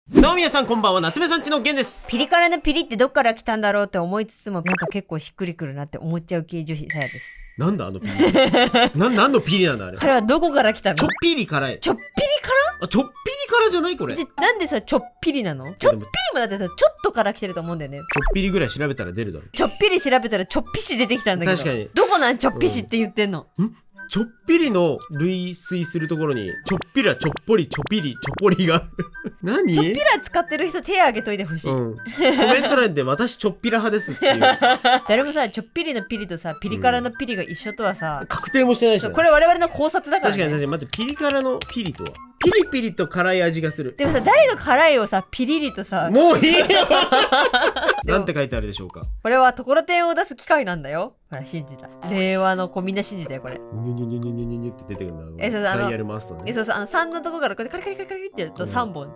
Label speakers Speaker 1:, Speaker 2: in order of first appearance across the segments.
Speaker 1: どうも皆さんこんばんは、夏目さんちのゲンです。
Speaker 2: ピリ辛のピリってどっから来たんだろうって思いつつも、なんか結構しっくりくるなって思っちゃう系女子さやです。
Speaker 1: なんだあのピリ何のピリなんだあれ。
Speaker 2: これはどこから来たの？
Speaker 1: ちょっぴり辛い。
Speaker 2: ちょっぴり
Speaker 1: あ、ちょっぴり辛じゃないこれ。
Speaker 2: なんでさちょっぴりなの？ちょっぴりもだってさちょっとから来てると思うんだよね。
Speaker 1: ちょっぴりぐらい調べたら出るだろ。
Speaker 2: ちょっぴり調べたらちょっぴし出てきたんだけど。
Speaker 1: 確かに。
Speaker 2: どこなんちょっぴしって言ってんの？
Speaker 1: ちょっぴりの類推するところにちょっぴらちょっぽりちょぴりちょぽりがある何？
Speaker 2: ちょっぴら使ってる人手挙げといてほしい、
Speaker 1: コメント欄で私ちょっぴら派ですっていう
Speaker 2: 誰もさちょっぴりのピリとさピリ辛のピリが一緒とはさ、
Speaker 1: 確定もしてないし、ね、
Speaker 2: これ我々の考察だから、ね、
Speaker 1: 確かに待って、ピリ辛のピリとはピリピリと辛い味がする。
Speaker 2: でもさ誰が辛いをさピリリとさ
Speaker 1: もういいよなんて書いてあるでしょうか。
Speaker 2: これはところてんを出す機械なんだよ。ほら信じた。令和の子みんな信じたよこれ。
Speaker 1: ニュニュニュニュニュニュニュって出てくるんだ。
Speaker 2: そう
Speaker 1: ダイヤル回すとね。
Speaker 2: そう3のとこからこれカリカリカリカリってやると3本、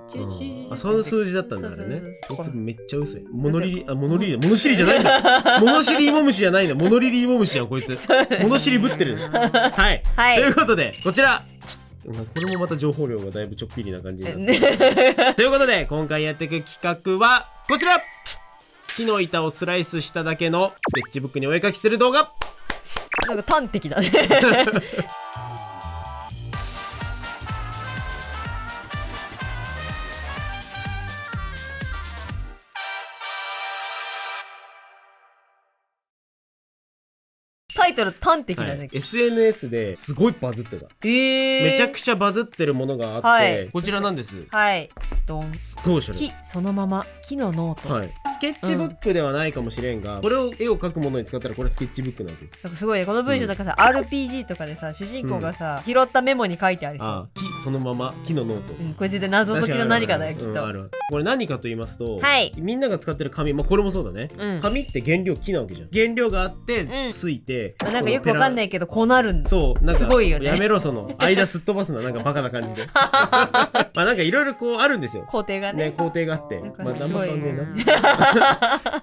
Speaker 1: あ、その数字だったんだあれね。こいつめっちゃ嘘や。モノリリじゃないんだ。モノシリイモムシじゃないんだ。モノリリイモムシやんこいつ。モノシリぶってる。はい。ということでこちら。これもまた情報量がだいぶちょっぴりな感じになってということで今回やっていく企画はこちら。木の板をスライスしただけのスケッチブックにお絵描きする動画。
Speaker 2: なんか端的だねタイトル端的だね、
Speaker 1: はい、SNS ですごいバズってた、めちゃくちゃバズってるものがあって、はい、こちらなんです。
Speaker 2: はいドン。
Speaker 1: すごいおしゃれ。
Speaker 2: 木そのまま木のノート、
Speaker 1: はい、スケッチブックではないかもしれんが、これを絵を描くものに使ったらこれスケッチブックなんで、
Speaker 2: なんかすごいねこの文章だからさ、RPG とかでさ主人公がさ、拾ったメモに書いてありそう。
Speaker 1: あ、木そのまま木のノート、
Speaker 2: これ絶対謎解きの何かだよきっと。
Speaker 1: これ何かと言いますと、
Speaker 2: はい、
Speaker 1: みんなが使ってる紙、これもそうだね、紙って原料木なわけじゃん。原料があってついて、
Speaker 2: なんかよくわかんないけどこうなるんだ。
Speaker 1: そうなんか
Speaker 2: すごいよね。
Speaker 1: やめろその間すっ飛ばすな、なんかバカな感じでなんかいろいろこうあるんですよ、
Speaker 2: 工程がね。
Speaker 1: 工程があって、何も関係ない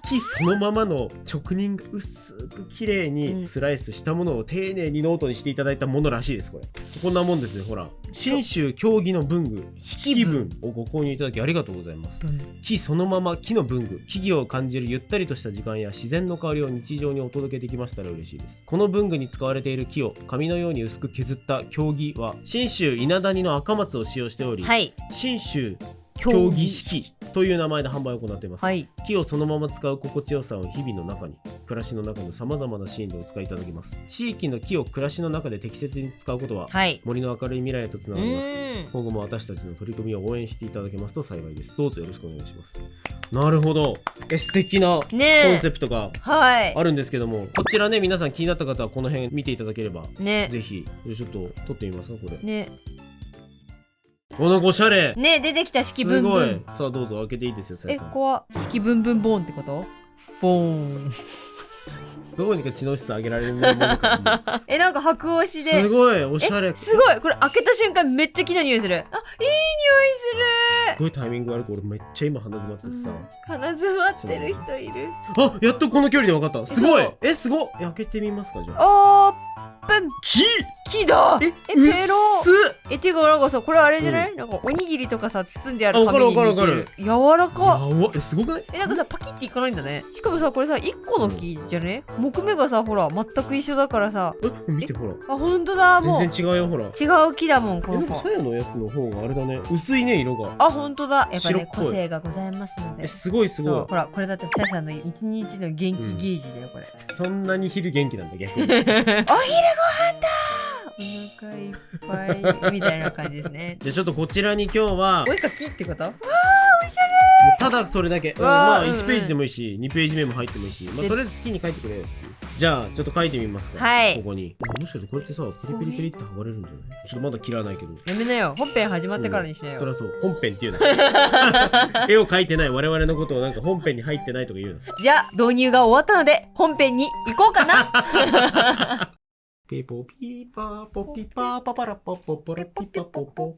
Speaker 1: 木そのままの直認が薄く綺麗にスライスしたものを丁寧にノートにしていただいたものらしいです。これこんなもんですよ。ほら、信州経木の文具式文をご購入いただきありがとうございます。木そのまま木の文具、木々を感じるゆったりとした時間や自然の香りを日常にお届けできましたら嬉しいです。この文具に使われている木を紙のように薄く削った経木は信州稲谷の赤松を使用しており、はい、信州経木式という名前で販売を行っています、はい、木をそのまま使う心地よさを日々の中に、暮らしの中のさまざまなシーンでお使いいただけます。地域の木を暮らしの中で適切に使うことは、はい、森の明るい未来へとつながります。今後も私たちの取り組みを応援していただけますと幸いです。どうぞよろしくお願いします。なるほど、素敵なコンセプトがあるんですけども、こちらね、皆さん気になった方はこの辺見ていただければ、ね、ぜひちょっと撮ってみますかこれね。なんかおしゃれ
Speaker 2: ね、出てきた式ブンブン。
Speaker 1: すごい。さあどうぞ開けていいですよ。
Speaker 2: ここは式ブンブンボーンってこと？ボーン
Speaker 1: どうにか知能指数上げられるものか
Speaker 2: なんか白押しで、
Speaker 1: すごいおしゃれ。
Speaker 2: すごい、これ開けた瞬間めっちゃ木の匂いする。あ、いい匂いする。
Speaker 1: すごいタイミング悪く、俺めっちゃ今鼻詰まっててさ、
Speaker 2: 鼻詰まってる人いる。
Speaker 1: あ、やっとこの距離で分かった。すごい。すごい。開けてみますかじゃあ。木だ。ペロっていうかなんかさ、これあれじゃない？なんかおにぎりとかさ包んである紙に似てる。柔らか。すごくない？
Speaker 2: なんかさパキっていかないんだね。しかもさこれさ1個の木じゃね？木目がさほら全く一緒だからさ。
Speaker 1: 見てほら。
Speaker 2: あ、ほんとだ。もう
Speaker 1: 全然違うよほら。
Speaker 2: 違う木だもんこの子。
Speaker 1: さやのやつの方があれだね。薄いね色が。
Speaker 2: あ、ほんとだ。やっぱね個性がございますので。
Speaker 1: すごいすごい。
Speaker 2: ほらこれだってさやさんの一日の元気ゲージだよこれ。
Speaker 1: そんなに昼元気なんだ逆に。お
Speaker 2: 昼ご飯だ。お腹いっぱいみたいな感じですね。
Speaker 1: じゃあちょっとこちらに今日は
Speaker 2: お絵かきってこと？わーおしゃれー。
Speaker 1: ただそれだけ。まあ1ページでもいいし2ページ目も入ってもいいし、とりあえず好きに書いてくれ。じゃあちょっと書いてみますか。はい。ここにもしかしてこれってさピリピリピリって剥がれるんじゃない？ちょっとまだ切らないけど。
Speaker 2: やめなよ。本編始まってからにしなよ。
Speaker 1: そりゃそう。本編っていうの。絵を描いてない我々のことをなんか本編に入ってないとか言うの。
Speaker 2: じゃあ導入が終わったので本編に行こうかな。
Speaker 1: ピポピーパーポピパーパパラポポポラピパポポ。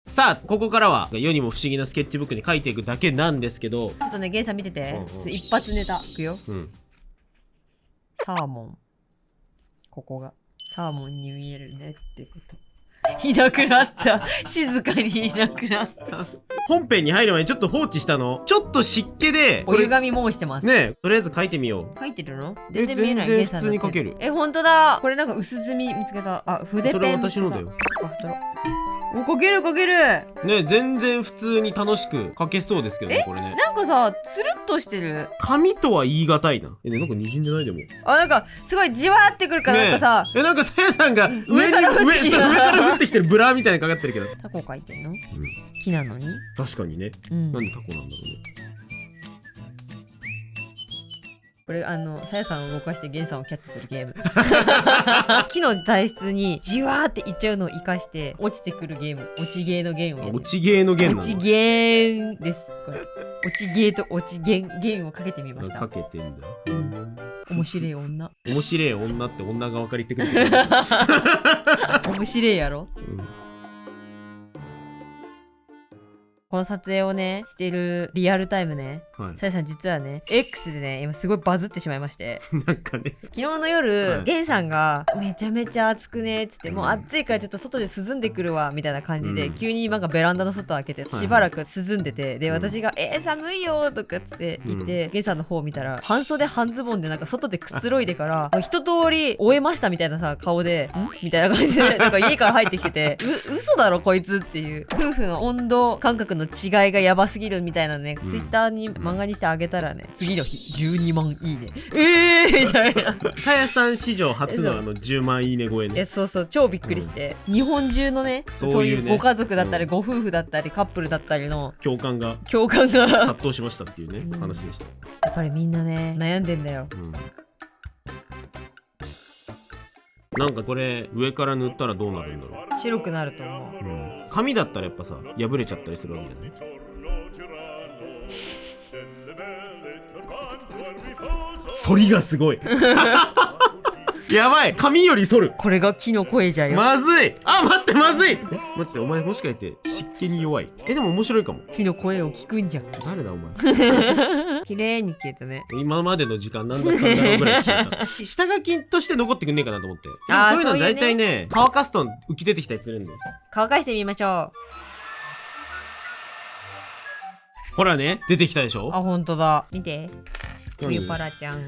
Speaker 1: さあここからは世にも不思議なスケッチブックに書いていくだけなんですけど、
Speaker 2: ちょっとねゲンさん見てて、一発ネタいくよ。サーモン、ここがサーモンに見えるねってこと。いなくなった。静かにいなくなった。
Speaker 1: 本編に入る前にちょっと放置したの。ちょっと湿気で
Speaker 2: お湯がみ申してます。
Speaker 1: ね、とりあえず書いてみよう。
Speaker 2: 書いてるの？全然見えない。
Speaker 1: 全然普通に書ける。
Speaker 2: ほんとだ。これなんか薄墨見つけた。あ、筆ペン。
Speaker 1: それ私のだよ。
Speaker 2: お、書ける。
Speaker 1: ね、全然普通に楽しく書けそうですけどね、これね。
Speaker 2: なんかさ、つるっとしてる。
Speaker 1: 紙とは言い難いな。ね、なんか滲んでないでも。
Speaker 2: あ、なんかすごいじわーってくるから、なんかさ。
Speaker 1: なんかさやさんが上から降ってきてるブラーみたいなのかかってるけど。
Speaker 2: タコ書いてんの？木なのに？
Speaker 1: 確かにね。なんでタコなんだろうね。
Speaker 2: これさやさんを動かしてゲンさんをキャッチするゲーム。木の材質にじわーっていっちゃうのを生かして落ちてくるゲーム。落ちゲーのゲームを。
Speaker 1: 落ちゲーのゲーム。
Speaker 2: 落ちゲーです。これ落ちゲーと落ちゲーをかけてみました。
Speaker 1: かけてんだ。
Speaker 2: 面白い女。
Speaker 1: 面白い女って女側から言ってくれてる。
Speaker 2: 面白いやろ。この撮影をねしているリアルタイムね、さやさん実はね X でね今すごいバズってしまいまして、
Speaker 1: なんかね
Speaker 2: 昨日の夜、ゲンさんがめちゃめちゃ暑くねっつって、もう暑いからちょっと外で涼んでくるわみたいな感じで、急になんかベランダの外開けてしばらく涼んでて、で私が寒いよとかっつって言って、ゲンさんの方を見たら半袖半ズボンでなんか外でくつろいでからもう一通り終えましたみたいなさ顔でみたいな感じでなんか家から入ってきてて嘘だろこいつっていう、夫婦の温度感覚の違いがやばすぎるみたいなね、ツイッターに漫画にしてあげたらね、次の日12万いいねみたいな。
Speaker 1: さやさん史上初の10万いいね超えね。
Speaker 2: そう超びっくりして、日本中のねそういうご家族だったり、ご夫婦だったりカップルだったりの
Speaker 1: 共感が殺到しましたっていうね、話でした。
Speaker 2: やっぱりみんなね悩んでんだよ。
Speaker 1: なんかこれ上から塗ったらどうなるんだろう。
Speaker 2: 白くなると思う。
Speaker 1: 紙だったらやっぱさ破れちゃったりするわけじゃない。反りがすごい。やばい、紙より反る。
Speaker 2: これが木の声じゃよ。
Speaker 1: まずい。あ、待ってまずい。待って、お前もしかして湿気に弱い。でも面白いかも。
Speaker 2: 木の声を聞くんじゃん。
Speaker 1: 誰だお前。
Speaker 2: 綺麗に消えたね。
Speaker 1: 今までの時間なんだかんだろうぐらい消えた。下書きとして残ってくんねえかなと思って。こういうの大体ね乾かすと浮き出てきたりするんだよ。
Speaker 2: 乾かしてみましょう。
Speaker 1: ほらね、出てきたでしょ。
Speaker 2: あ、ほんとだ。見て。冬パラちゃん。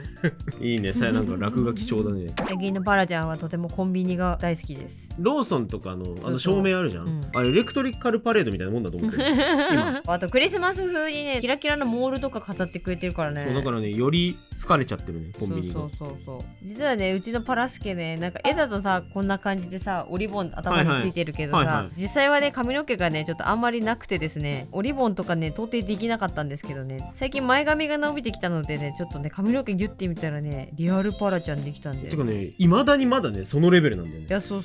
Speaker 1: いいね、さやなんか落書き帳だね。
Speaker 2: 最近のパラちゃんはとてもコンビニが大好きです。
Speaker 1: ローソンとかの照明あるじゃん。あれエレクトリカルパレードみたいなもんだと思ってる。今。
Speaker 2: あとクリスマス風にねキラキラのモールとか飾ってくれてるからね。
Speaker 1: そうだからね、より好かれちゃってるね、コンビニが。
Speaker 2: そう。実はね、うちのパラスケね、なんか絵だとさこんな感じでさオリボン頭についてるけどさ、実際はね髪の毛がねちょっとあんまりなくてですね、オリボンとかね到底できなかったんですけどね、最近前髪が伸びてきたのでね、ちょっとね髪の毛ギュッてみたらねリアルパラちゃんできたんで。
Speaker 1: てかね、未だにまだねそのレベルなんだよね。
Speaker 2: いやそう。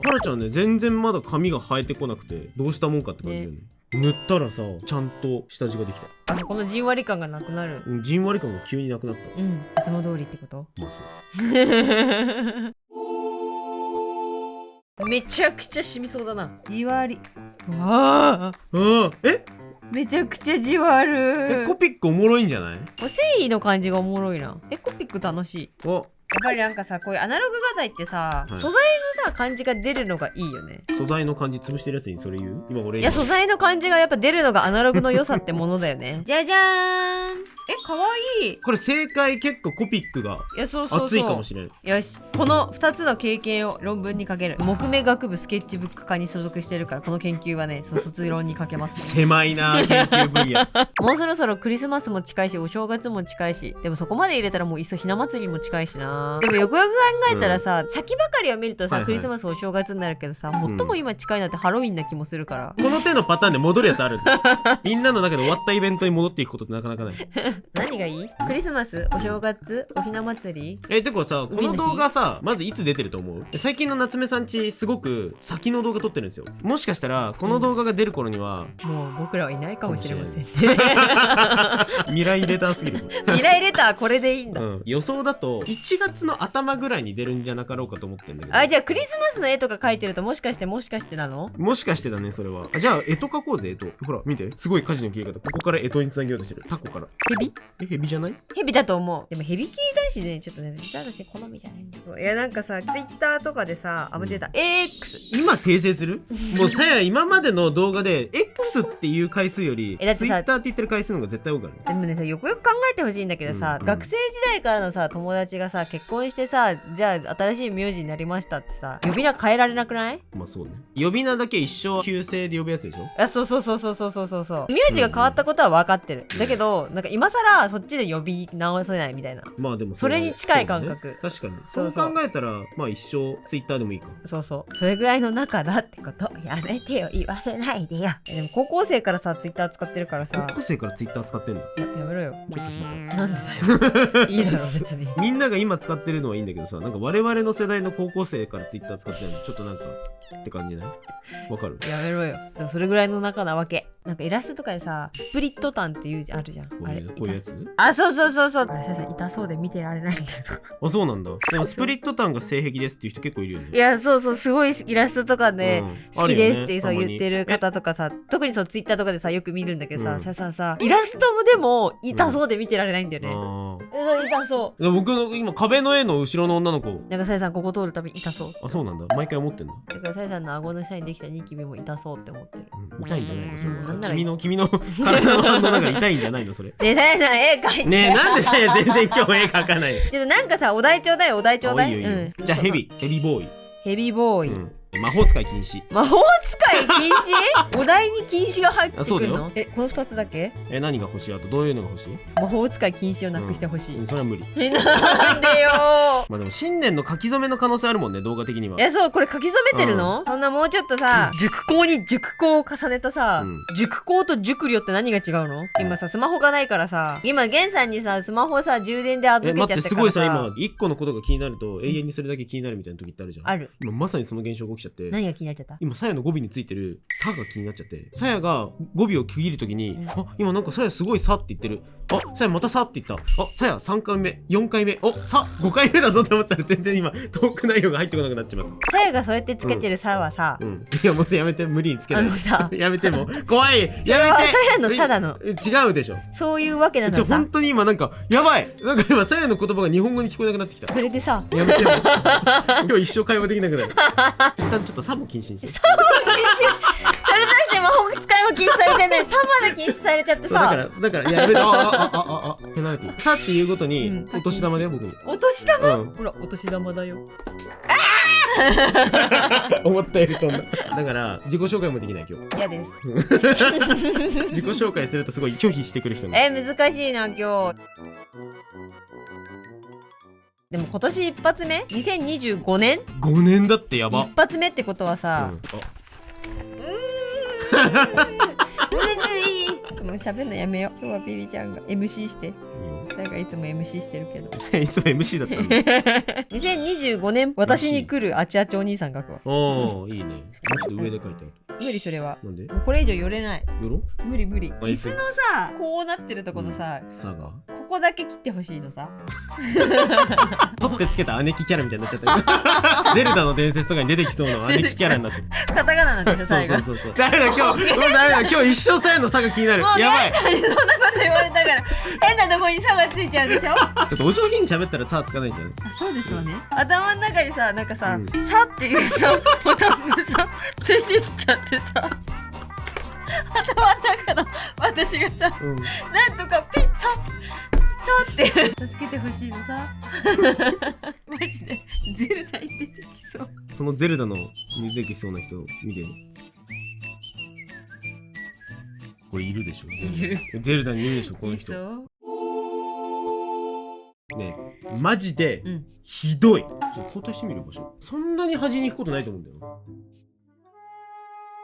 Speaker 1: パラちゃんね全然まだ髪が生えてこなくてどうしたもんかって感じだよね。塗ったらさちゃんと下地ができた。
Speaker 2: このじんわり感がなくなる。
Speaker 1: じんわり感が急になくなった。
Speaker 2: いつも通りってこと？
Speaker 1: まあ
Speaker 2: そう。めちゃくちゃ染みそうだな。じわり。めちゃくちゃじわる。
Speaker 1: エコピックおもろいんじゃない？
Speaker 2: 繊維の感じがおもろいな。エコピック楽しい。やっぱりなんかさこういうアナログ画材ってさ、素材のさ感じが出るのがいいよね。
Speaker 1: 素材の感じ潰してるやつにそれ言う？今俺
Speaker 2: いや素材の感じがやっぱ出るのがアナログの良さってものだよね。じゃじゃーん。かわいい。
Speaker 1: これ正解結構コピックが熱いかもしれん。
Speaker 2: よし、この2つの経験を論文にかける。木目学部スケッチブック科に所属してるからこの研究はね卒論にかけます、ね、
Speaker 1: 狭いな研究分野。
Speaker 2: もうそろそろクリスマスも近いしお正月も近いし、でもそこまで入れたらもういっそひな祭りも近いしな。でもよくよく考えたらさ、先ばかりを見るとさ、クリスマスお正月になるけどさ、最も今近いなってハロウィンな気もするから、
Speaker 1: この手のパターンで戻るやつあるんだ。みんなの中で終わったイベントに戻っていくことってなかなかない。
Speaker 2: 何がいい？クリスマス、お正月、おひな祭り。
Speaker 1: てかさ、この動画さまずいつ出てると思う？最近の夏目さんちすごく先の動画撮ってるんですよ。もしかしたらこの動画が出る頃には、
Speaker 2: もう僕らはいないかもしれません。
Speaker 1: 未来レターすぎる。
Speaker 2: 未来レターこれでいいんだ、
Speaker 1: 予想だと1月の頭ぐらいに出るんじゃなかろうかと思ってんだけど。
Speaker 2: じゃあクリスマスの絵とか描いてるともしかしてなの？
Speaker 1: もしかしてだね、それは。じゃあ干支描こうぜ。干支ほら見て、すごい舵の切り方。ここから干支につなげようとしてる。タコから。
Speaker 2: ヘビ？
Speaker 1: 何？ヘビじゃない？
Speaker 2: ヘビだと思う。でもヘビ系だしね、ちょっとね、実は私好みじゃないんだよ。いやなんかさ、ツイッターとかでさ、間違えた、AX。
Speaker 1: 今訂正する？もうさや今までの動画で X っていう回数より
Speaker 2: だってさ
Speaker 1: Twitter って言ってる回数の方が絶対多いからね。
Speaker 2: でもねさ、よくよく考えてほしいんだけどさ、学生時代からのさ友達がさ結婚してさ、じゃあ新しい名字になりましたってさ、呼び名変えられなくない？
Speaker 1: まあそうね。呼び名だけ一生旧姓で呼ぶやつでしょ。
Speaker 2: あ、そうそうそうそうそうそうそう。名字が変わったことは分かってる。だけどなんか今更そっちで呼び直せないみたいな。
Speaker 1: まあでも
Speaker 2: それに近い感覚。
Speaker 1: そうね、確かに。
Speaker 2: そ
Speaker 1: そう考えたらまあ一生 Twitter でもいいか。
Speaker 2: そうそう。それぐらいの仲だってこと。やめてよ、言わせないでよ。でも高校生からさ、ツイッター使ってるからさ。
Speaker 1: 高校生から Twitter 使ってんの？
Speaker 2: やめろよ。
Speaker 1: ちょっと
Speaker 2: なんでだよ。いいだろ別に。
Speaker 1: みんなが今使ってるのはいいんだけどさ、なんか我々の世代の高校生から Twitter 使ってるのちょっとなんかって感じない？わかる？
Speaker 2: やめろよ。でもそれぐらいの仲なわけ。なんかイラストとかでさ、スプリットタンっていうあるじゃん。あれ
Speaker 1: こういうやつ？
Speaker 2: あ、そうそうそうそう。あれさ、痛そうで見てられないんだよ。
Speaker 1: あ、そうなんだ。でもスプリットタンが性癖ですっていう人結構いるよね。
Speaker 2: いや、そうそう、すごいイラストとかで、好きですってそう
Speaker 1: あるよね
Speaker 2: 言ってる方とかさ、特にそうツイッターとかでさよく見るんだけどさ、
Speaker 1: うん
Speaker 2: さイラストもでも痛そうで見てられないんだよね。
Speaker 1: あ
Speaker 2: 痛そ
Speaker 1: あ。僕の今壁の絵の後ろの女の子。
Speaker 2: う。なんかさやさんここ通るたび痛そう。
Speaker 1: あ、そうなんだ。毎回思ってんだ。
Speaker 2: だからさやさんの顎の下にできたニキビも痛そうって思ってる。
Speaker 1: 痛いんじゃないのそれは。
Speaker 2: なんなら
Speaker 1: 君の体の反応なんか痛いんじゃないのそれ。
Speaker 2: ねえさやさん絵描いて。
Speaker 1: ねえ、なんでさや全然今日絵描かないの？
Speaker 2: ちょっとなんかさ、お題ちょうだいお題ちょうだい。
Speaker 1: いいよいいよ。じゃあヘビボーイ。
Speaker 2: ヘビボーイ。
Speaker 1: 魔法使い禁止。
Speaker 2: 魔法使い禁止？お題に禁止が入ってく
Speaker 1: あそうだよ
Speaker 2: るの？この2つだけ？
Speaker 1: 何が欲しい？あとどういうのが欲しい？
Speaker 2: 魔法使い禁止をなくしてほしい。
Speaker 1: それは無理。
Speaker 2: なんでよ
Speaker 1: まあでも新年の書き初めの可能性あるもんね、動画的には。
Speaker 2: そう、これ書き初めてるの？そんなもうちょっとさ、熟考に熟考を重ねたさ、熟考と熟慮って何が違うの？今さ、スマホがないからさ、今ゲンさんにさ、スマホさ、充電で預けちゃってからさ。
Speaker 1: 待って、すごいさ、今一個のことが気になると永遠にそれだけ気になるみたいな時ってあるじゃん。
Speaker 2: ある。
Speaker 1: 今まさにその現象が起きちゃって。
Speaker 2: 何が気になっちゃった？
Speaker 1: 今さやの語尾についてる「さ」が気になっちゃって、さやが語尾を区切るときに「あ、今なんかさやすごいさ」って言ってる。あ、さやまたさって言った。あ、さや3回目4回目、お、さ5回目だぞって思ったら全然今トーク内容が入ってこなくなっちまった。
Speaker 2: さやがそうやってつけてるさはさ、
Speaker 1: いやもうやめて、無理につけない。
Speaker 2: さ
Speaker 1: やめて、もう怖い、やめて。
Speaker 2: さやのさだの
Speaker 1: 違うでしょ。
Speaker 2: そういうわけなのさ。
Speaker 1: 本当に今なんかやばい、なんか今さやの言葉が日本語に聞こえなくなってきた。
Speaker 2: それでさ、
Speaker 1: やめてよ。今日一生会話できなくなる。一旦ちょっとさも禁止にして。
Speaker 2: それだって魔法使いも禁止されてない。さまで禁止されちゃってさ。
Speaker 1: だからやめて。ペナルティー。さっていうごとにお年玉だよ僕に。
Speaker 2: お年玉？ほらお年玉だよ。
Speaker 1: 思ったより飛んだ。だから自己紹介もできない今日。
Speaker 2: 嫌です。
Speaker 1: 自己紹介するとすごい拒否してくる人ね。
Speaker 2: 難しいな今日。でも今年一発目2025年
Speaker 1: 5年だってやば。
Speaker 2: 一発目ってことはさ、もう喋んのやめよう。今日はビビちゃんが MC して。誰がいつも MC してるけど。
Speaker 1: いつも MC だったんだ。
Speaker 2: 2025年私に来るあちあちお兄さん書くわ。
Speaker 1: おー、いいね。もうちょっと上で書いてある。
Speaker 2: 無理それは。
Speaker 1: なんで？
Speaker 2: もうこれ以上寄れない。
Speaker 1: 寄ろ？
Speaker 2: 無理無理。椅子のさ、こうなってるとこのさ、
Speaker 1: さが
Speaker 2: ここだけ切ってほしいのさ。
Speaker 1: 取ってつけた姉貴キャラみたいになっちゃった。ゼルダの伝説とかに出てきそうな姉貴キャラになってる。
Speaker 2: カタカナなんでしょ最後。
Speaker 1: そう。ダメだ今日、もうダメだ今日一生さやのさが気になる。やばい。
Speaker 2: そんなこと言われたから変なとこにさがついちゃうでしょ。
Speaker 1: ちょっとお上品に喋ったらさつかないんじゃない？
Speaker 2: そうですよね。頭の中にさ、なんかさ、さっていうさボタンがさついてきちゃってさ、頭の中の私がさ、なんとかピッさって助けてほしいのさ。マジでゼルダに出てきそう。
Speaker 1: そのゼルダの出てきそうな人見て。これいるでしょ。ゼルダにいるでしょこの人。ねえ、マジでひどい。ちょっと交代してみる場所。そんなに端に行くことないと思うんだよな。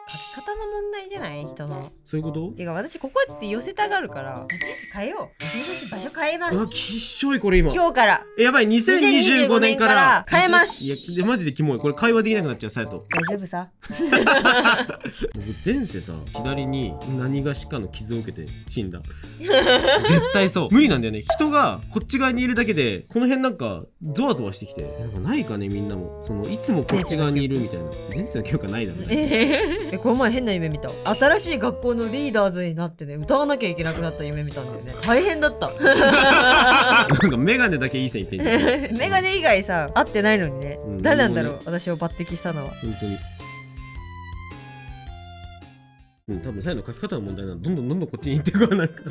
Speaker 2: 書き方の問題じゃない人の。
Speaker 1: そういうこと？
Speaker 2: てか私ここって寄せたがるから立ち位置変えよう。友達場所変えます。
Speaker 1: うわ、きっしょいこれ今。
Speaker 2: 今日から。
Speaker 1: やばい、2025年から
Speaker 2: 変えます。
Speaker 1: いや、マジでキモい。これ会話できなくなっちゃう、さやと。
Speaker 2: 大丈夫さ。
Speaker 1: 僕前世さ、左に何がしかの傷を受けて死んだ。絶対そう。無理なんだよね。人がこっち側にいるだけで、この辺なんかゾワゾワしてきて、なんかないかねみんなも。いつもこっち側にいるみたいな。前世の記憶はないだろうね。
Speaker 2: この前変な夢見た。新しい学校のリーダーズになってね、歌わなきゃいけなくなった夢見たんだよね。大変だった
Speaker 1: なんかメガネだけいい線いってんじゃん。
Speaker 2: メガネ以外さ合ってないのにね、誰なんだろう、
Speaker 1: ね、
Speaker 2: 私を抜擢したのは。
Speaker 1: 本当に。多分さやの書き方の問題なの。どんどんこっちに行ってくわ。なんか、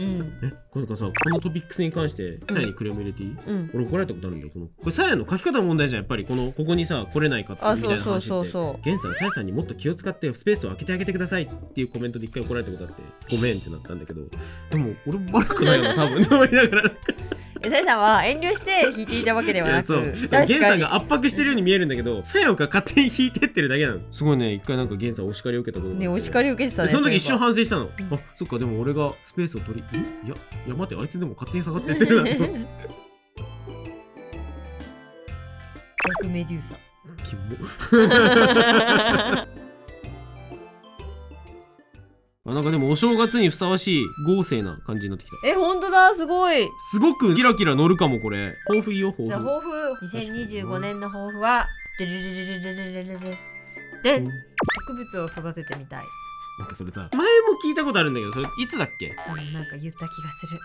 Speaker 1: これかさ、このトピックスに関してさやにクレーム入れていい？俺怒られたことあるんだよ。これさやの書き方の問題じゃん。やっぱりここにさ来れないかったみたいな話って。ゲンさんさやさんにもっと気を使ってスペースを空けてあげてくださいっていうコメントで一回怒られたことあって、ごめんってなったんだけど、でも俺悪くないよな多分と思いながら。
Speaker 2: さやさんは遠慮して弾いていたわけではなく、
Speaker 1: そうゲンさんが圧迫してるように見えるんだけど、さやが勝手に弾いてってるだけなの。すごいね。一回なんかゲンさんお叱りを受けたこと
Speaker 2: ね、お叱り受けてたね。
Speaker 1: その時一瞬反省したの。あ、そっか。でも俺がスペースを取り、いや待って、あいつでも勝手に下がってやってるなと。
Speaker 2: 逆メデューサ。
Speaker 1: キモ。なんかでもお正月にふさわしい豪勢な感じになってきた。
Speaker 2: ほんとだ、すごい。
Speaker 1: すごくキラキラ乗るかもこれ。抱負いいよ、抱負。
Speaker 2: じゃあ抱負、2025年の抱負はで植物を育ててみたい。
Speaker 1: なんかそれさ、前も聞いたことあるんだけど、それいつだっけ？
Speaker 2: なんか言った気がする。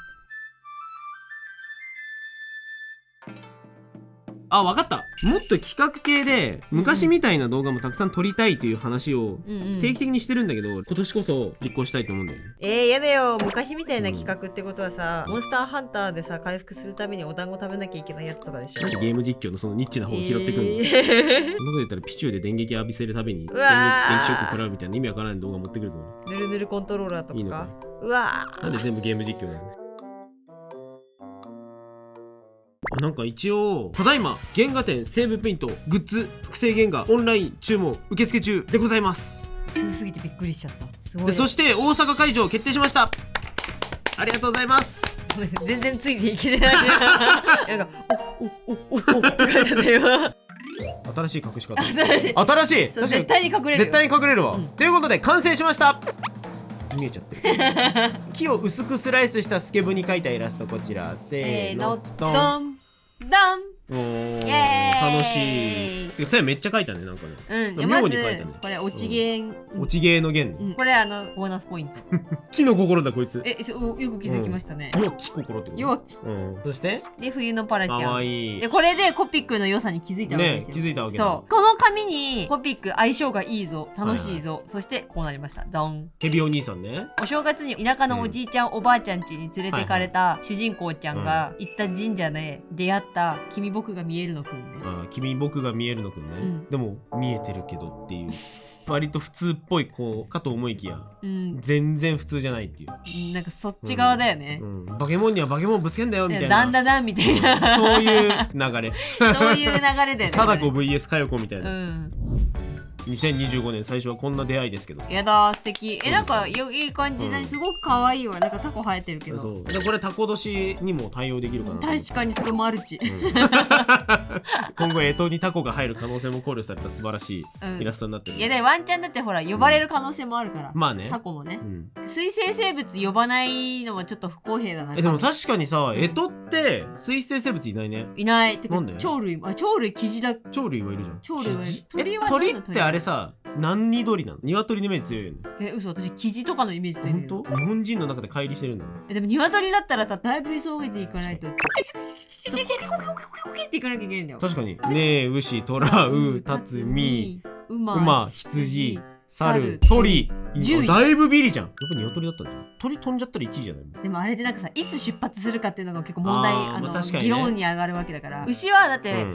Speaker 1: あ、わかった。もっと企画系で昔みたいな動画もたくさん撮りたいという話を定期的にしてるんだけど、今年こそ実行したいと思うんだよね。
Speaker 2: やだよ。昔みたいな企画ってことはさ、モンスターハンターでさ回復するためにお団子食べなきゃいけないやつとかでしょ。
Speaker 1: なんでゲーム実況のそのニッチな方を拾ってくるの？そんなこと言ったらピチューで電撃浴びせるたびに電気ショック食らうみたいな意味わからない動画持ってくるぞ。
Speaker 2: ぬるぬるコントローラーとか。
Speaker 1: いいのか。
Speaker 2: うわー。
Speaker 1: なんで全部ゲーム実況なの？なんか一応ただいま原画展セーブペイントグッズ複製原画オンライン注文受付中でございます。
Speaker 2: 急すぎてびっくりしちゃった。すごい。
Speaker 1: でそして大阪会場決定しました。ありがとうございます。
Speaker 2: 全然ついていけてない。なんかおって感じだったよ。
Speaker 1: 新しい隠し方。
Speaker 2: 新しい絶対に隠れる。
Speaker 1: 絶対に隠れるわ、ということで完成しました。見えちゃってる。木を薄くスライスしたスケブに描いたイラスト、こちらせーのドン
Speaker 2: ドン。
Speaker 1: おー、
Speaker 2: イエーイ。
Speaker 1: 楽しい。てかさやめっちゃ描いたね。なんかね妙に描いたね。
Speaker 2: これ落ちゲー、
Speaker 1: 落ちゲーのゲン。
Speaker 2: これボーナスポイント。
Speaker 1: 木の心だこいつ。
Speaker 2: よく気づきましたね。
Speaker 1: 弱き心ってこと。
Speaker 2: 弱き。
Speaker 1: そして
Speaker 2: で冬のパラちゃん。
Speaker 1: かわいい。
Speaker 2: でこれでコピックの良さに気づいたわけですよ。
Speaker 1: 気づいたわけだ。
Speaker 2: そうこの紙にコピック相性がいいぞ、楽しいぞ、そしてこうなりました。ドン。
Speaker 1: ヘビお兄さんね。
Speaker 2: お正月に田舎のおじいちゃんおばあちゃん家に連れてかれた主人公ちゃんが行った神社で出会った君僕が見えるのくんね。
Speaker 1: 君僕が見えるのくんね。でも見えてるけどっていう割と普通っぽい子かと思いきや、全然普通じゃないっていう、
Speaker 2: なんかそっち側だよね。
Speaker 1: バケモンにはバケモンぶつけんだよみたいな、
Speaker 2: だんだだんみたいな
Speaker 1: そういう流れ。
Speaker 2: そういう流れだよね。
Speaker 1: 貞子 VS 佳代子みたいな。2025年最初はこんな出会いですけど。
Speaker 2: やだ素敵。なんかいい感じだ、すごく可愛いわ。なんかタコ生えてるけど。
Speaker 1: そうでこれタコ年にも対応できるかな。
Speaker 2: 確かにすごいマルチ。
Speaker 1: 今後干支にタコが入る可能性も考慮された素晴らしいイラストになってる。
Speaker 2: いやでワンチャンだってほら呼ばれる可能性もあるから。
Speaker 1: まあね。
Speaker 2: タコもね。水生生物呼ばないのはちょっと不公平だな。
Speaker 1: でも確かにさ、干支って水生生物いないね。
Speaker 2: いない。てか
Speaker 1: なんで？
Speaker 2: 鳥類キジだ。
Speaker 1: 鳥類はいるじゃん。
Speaker 2: 鳥類はいる。
Speaker 1: 鳥ってあれさ、何ニ鳥なの？鶏のイメージ強いよね。
Speaker 2: 嘘、私キジとかのイメージ強いんだよ。
Speaker 1: 本当？日本人の中で乖離してるんだね。
Speaker 2: でも鶏だったらさ、だいぶ急げていかないと。っていかなきゃいけないんだよ。
Speaker 1: 確かに。ねえ、牛、虎、う、たつみ、馬、羊、猿、鳥。だいぶビリじゃん。やっぱ鶏だったんじゃん。鳥飛んじゃったら1位じゃない？
Speaker 2: でもあれでなんかさ、いつ出発するかっていうのが結構問題、
Speaker 1: ね、
Speaker 2: 議論に上がるわけだから。牛はだって、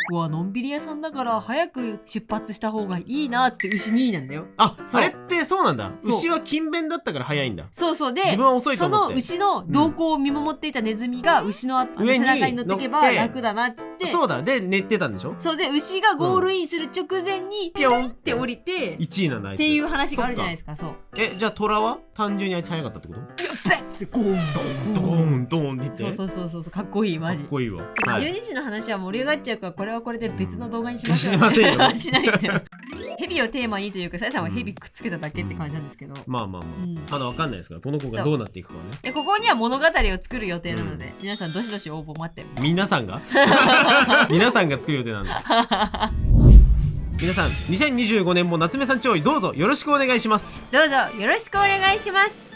Speaker 2: 僕はのんびり屋さんだから早く出発した方がいいなっつって牛2位なんだよ。
Speaker 1: あれってそうなんだ。牛は勤勉だったから早いんだ。
Speaker 2: そうで、
Speaker 1: 自分は遅いと思って、
Speaker 2: その牛の動向を見守っていたネズミが牛の背中に乗っていけば楽だなっつって。
Speaker 1: そうだ。で寝てたんでしょ。
Speaker 2: そうで、牛がゴールインする直前にピョンって降りて
Speaker 1: 1位なんだあいつ
Speaker 2: っていう話があるじゃないですか。そう。
Speaker 1: じゃあ虎は単純にあいつ早かったってこと？
Speaker 2: やっべっつゴーン
Speaker 1: ドーンドーンって言って。
Speaker 2: そうかっこいいマジ。
Speaker 1: かっこいいわ。
Speaker 2: 12時の話は盛り上がっちゃうから、これはこれで別の動画にしましょう。
Speaker 1: しませんよ。
Speaker 2: しないで。ヘビをテーマにというか、さやさんはヘビくっつけただけって感じなんですけど。
Speaker 1: まあまだわかんないですから、この子がどうなっていくかはね。
Speaker 2: でここには物語を作る予定なので、皆さんどしどし応募待ってる。
Speaker 1: 皆さんが皆さんが作る予定なんだ。皆さん2025年も夏目さんちょいどうぞよろしくお願いします。
Speaker 2: どうぞよろしくお願いします。